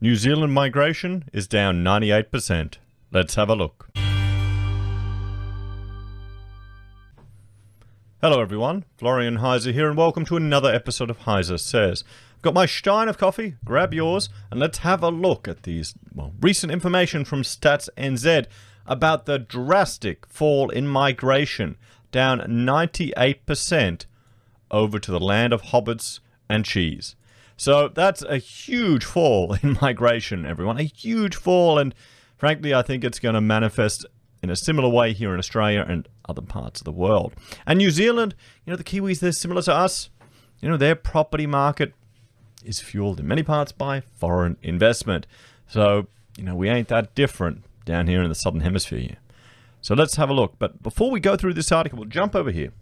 New Zealand migration is down 98%. Let's have a look. Hello everyone, Florian.Heise here and welcome to another episode of HeiseSays. I've got my stein of coffee, grab yours, and let's have a look at these recent information from Stats NZ about the drastic fall in migration, down 98% over to the land of hobbits and cheese. So that's a huge fall in migration, everyone, a huge fall, and frankly I think it's going to manifest in a similar way here in Australia and other parts of the world. And New Zealand, the Kiwis, they're similar to us. Their property market is fueled in many parts by foreign investment. So, we ain't that different down here in the Southern Hemisphere. So let's have a look. But before we go through this article, we'll jump over here.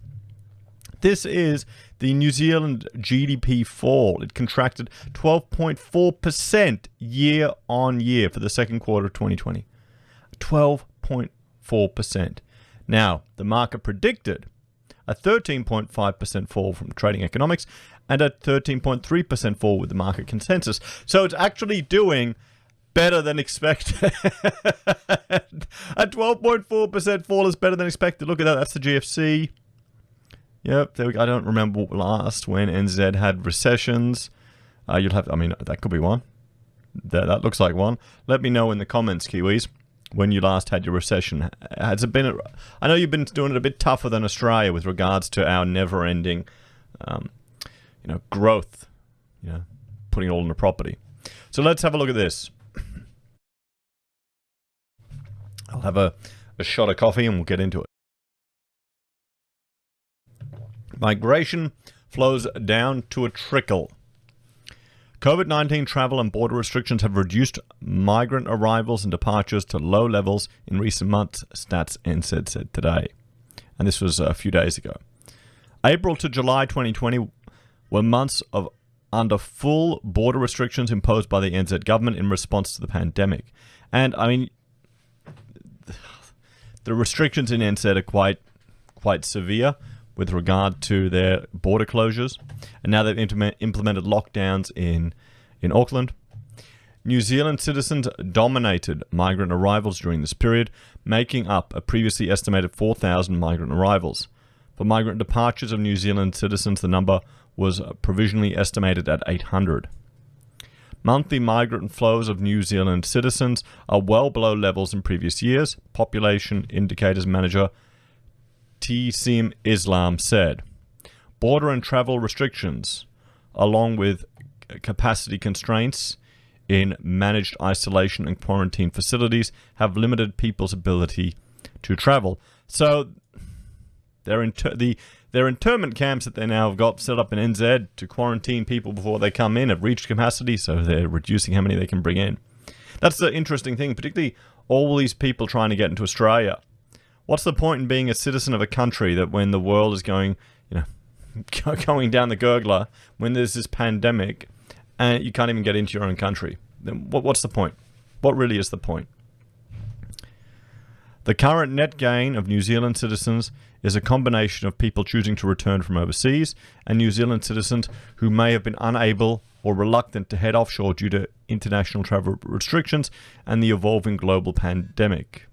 This is the New Zealand GDP fall. It contracted 12.4% year on year for the second quarter of 2020. 12.4%. Now, the market predicted a 13.5% fall from trading economics and a 13.3% fall with the market consensus. So it's actually doing better than expected. A 12.4% fall is better than expected. Look at that. That's the GFC. Yep, there we go. I don't remember last when NZ had recessions. That could be one. That looks like one. Let me know in the comments, Kiwis, when you last had your recession. Has it been? I know you've been doing it a bit tougher than Australia with regards to our never-ending, growth. Putting it all into property. So let's have a look at this. I'll have a shot of coffee and we'll get into it. Migration flows down to a trickle. COVID-19 travel and border restrictions have reduced migrant arrivals and departures to low levels in recent months, Stats NZ said today. And this was a few days ago. April to July 2020 were months of under full border restrictions imposed by the NZ government in response to the pandemic. And the restrictions in NZ are quite severe with regard to their border closures, and now they've implemented lockdowns in Auckland. New Zealand citizens dominated migrant arrivals during this period, making up a previously estimated 4,000 migrant arrivals. For migrant departures of New Zealand citizens, the number was provisionally estimated at 800. Monthly migrant flows of New Zealand citizens are well below levels in previous years, Population Indicators Manager T-Sim Islam said. Border and travel restrictions, along with capacity constraints in managed isolation and quarantine facilities, have limited people's ability to travel. So their internment camps that they now have got set up in NZ to quarantine people before they come in have reached capacity, so they're reducing how many they can bring in. That's the interesting thing, particularly all these people trying to get into Australia. What's the point in being a citizen of a country that when the world is going down the gurgler, when there's this pandemic, and you can't even get into your own country? Then what's the point? What really is the point? The current net gain of New Zealand citizens is a combination of people choosing to return from overseas and New Zealand citizens who may have been unable or reluctant to head offshore due to international travel restrictions and the evolving global pandemic.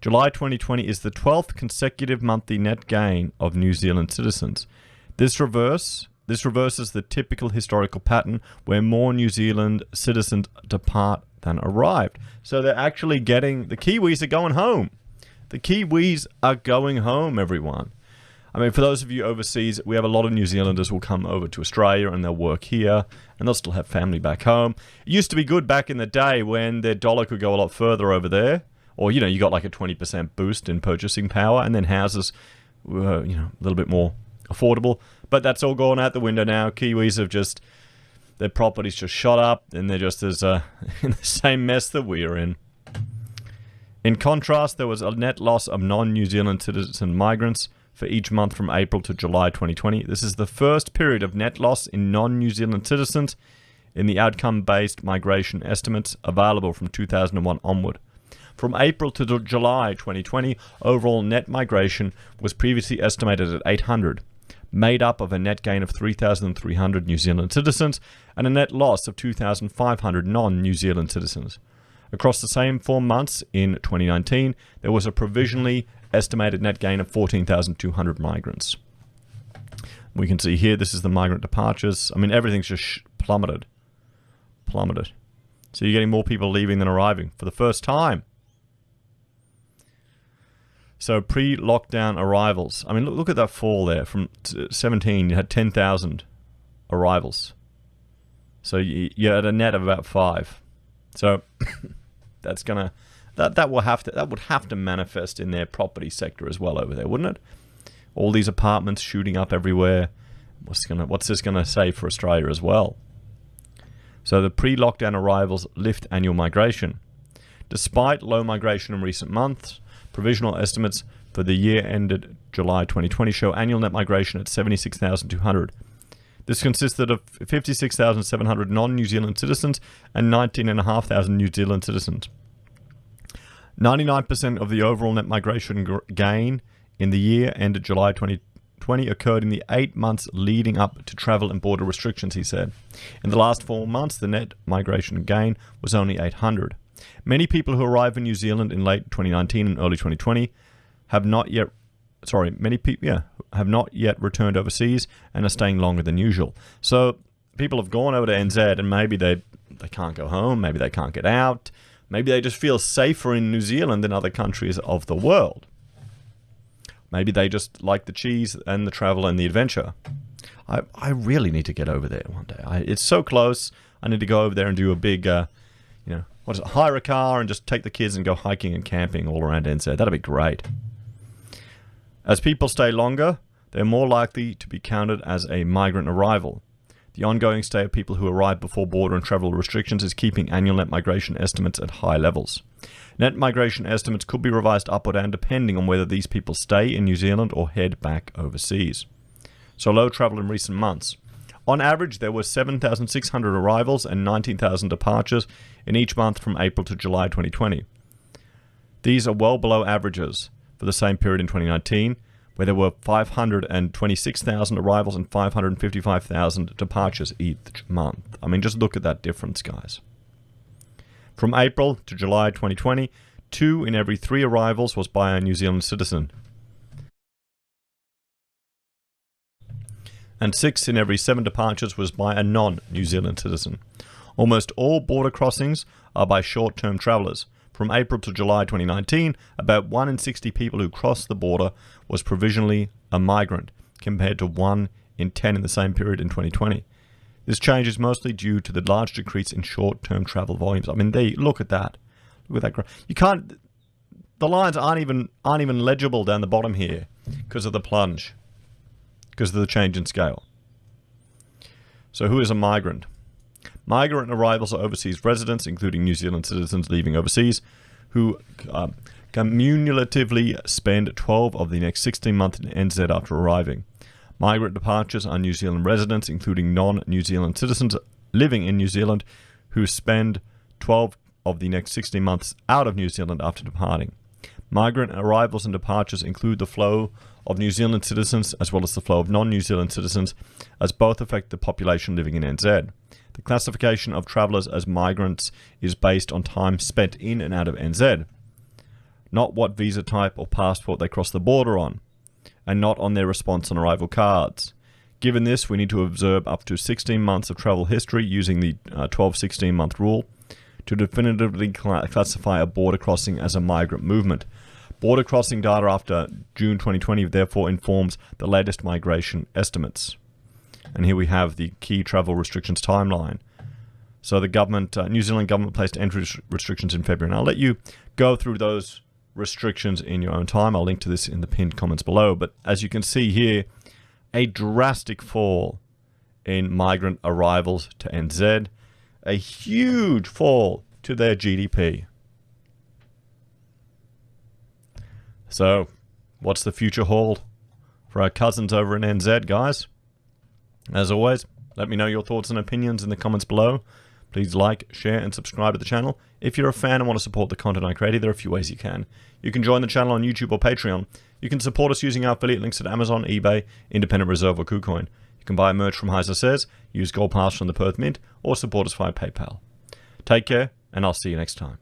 July 2020 is the 12th consecutive monthly net gain of New Zealand citizens. This reverses the typical historical pattern where more New Zealand citizens depart than arrived. So they're actually the Kiwis are going home. The Kiwis are going home, everyone. For those of you overseas, we have a lot of New Zealanders who will come over to Australia and they'll work here and they'll still have family back home. It used to be good back in the day when their dollar could go a lot further over there. Or, you got like a 20% boost in purchasing power, and then houses were, a little bit more affordable. But that's all gone out the window now. Kiwis have their properties just shot up, and they're just in the same mess that we are in. In contrast, there was a net loss of non-New Zealand citizen migrants for each month from April to July 2020. This is the first period of net loss in non-New Zealand citizens in the outcome-based migration estimates available from 2001 onward. From April to July 2020, overall net migration was previously estimated at 800. made up of a net gain of 3,300 New Zealand citizens and a net loss of 2,500 non-New Zealand citizens. Across the same 4 months in 2019, there was a provisionally estimated net gain of 14,200 migrants. We can see here, this is the migrant departures. I mean, everything's just plummeted. Plummeted. So you're getting more people leaving than arriving for the first time. So pre-lockdown arrivals. I mean, look at that fall there. From 17, you had 10,000 arrivals. So you had a net of about 5. So that's gonna that would have to manifest in their property sector as well over there, wouldn't it? All these apartments shooting up everywhere. What's this gonna say for Australia as well? So the pre-lockdown arrivals lift annual migration. Despite low migration in recent months, provisional estimates for the year ended July 2020 show annual net migration at 76,200. This consisted of 56,700 non-New Zealand citizens and 19,500 New Zealand citizens. 99% of the overall net migration gain in the year ended July 2020 occurred in the 8 months leading up to travel and border restrictions, he said. In the last 4 months, the net migration gain was only 800. Many people who arrived in New Zealand in late 2019 and early 2020 have not yet returned overseas and are staying longer than usual. So people have gone over to NZ and maybe they can't go home, maybe they can't get out, maybe they just feel safer in New Zealand than other countries of the world. Maybe they just like the cheese and the travel and the adventure. I really need to get over there one day. It's so close. I need to go over there and do a big, hire a car and just take the kids and go hiking and camping all around NZ. That'd be great. As people stay longer, they're more likely to be counted as a migrant arrival. The ongoing stay of people who arrive before border and travel restrictions is keeping annual net migration estimates at high levels. Net migration estimates could be revised up or down depending on whether these people stay in New Zealand or head back overseas. So low travel in recent months. On average, there were 7,600 arrivals and 19,000 departures in each month from April to July 2020. These are well below averages for the same period in 2019, where there were 526,000 arrivals and 555,000 departures each month. I mean, just look at that difference, guys. From April to July 2020, 2 in every 3 arrivals was by a New Zealand citizen, and 6 in every 7 departures was by a non-New Zealand citizen. Almost all border crossings are by short-term travellers. From April to July 2019, about 1 in 60 people who crossed the border was provisionally a migrant, compared to 1 in 10 in the same period in 2020. This change is mostly due to the large decrease in short-term travel volumes. I mean, look at that. Look at that. You can't. The lines aren't even legible down the bottom here because of the plunge, because of the change in scale. So, who is a migrant? Migrant arrivals are overseas residents, including New Zealand citizens leaving overseas, who cumulatively spend 12 of the next 16 months in NZ after arriving. Migrant departures are New Zealand residents, including non-New Zealand citizens living in New Zealand, who spend 12 of the next 16 months out of New Zealand after departing. Migrant arrivals and departures include the flow of New Zealand citizens as well as the flow of non-New Zealand citizens, as both affect the population living in NZ. The classification of travellers as migrants is based on time spent in and out of NZ, not what visa type or passport they cross the border on, and not on their response on arrival cards. Given this, we need to observe up to 16 months of travel history using the 12-16 month rule to definitively classify a border crossing as a migrant movement. Border crossing data after June 2020 therefore informs the latest migration estimates. And here we have the key travel restrictions timeline. So the government, New Zealand government placed entry restrictions in February. And I'll let you go through those restrictions in your own time. I'll link to this in the pinned comments below. But as you can see here, a drastic fall in migrant arrivals to NZ, a huge fall to their GDP. So, what's the future hold for our cousins over in NZ, guys? As always, let me know your thoughts and opinions in the comments below. Please like, share, and subscribe to the channel. If you're a fan and want to support the content I create, there are a few ways you can. You can join the channel on YouTube or Patreon. You can support us using our affiliate links at Amazon, eBay, Independent Reserve, or Kucoin. You can buy merch from HeiseSays, use Gold Pass from the Perth Mint, or support us via PayPal. Take care, and I'll see you next time.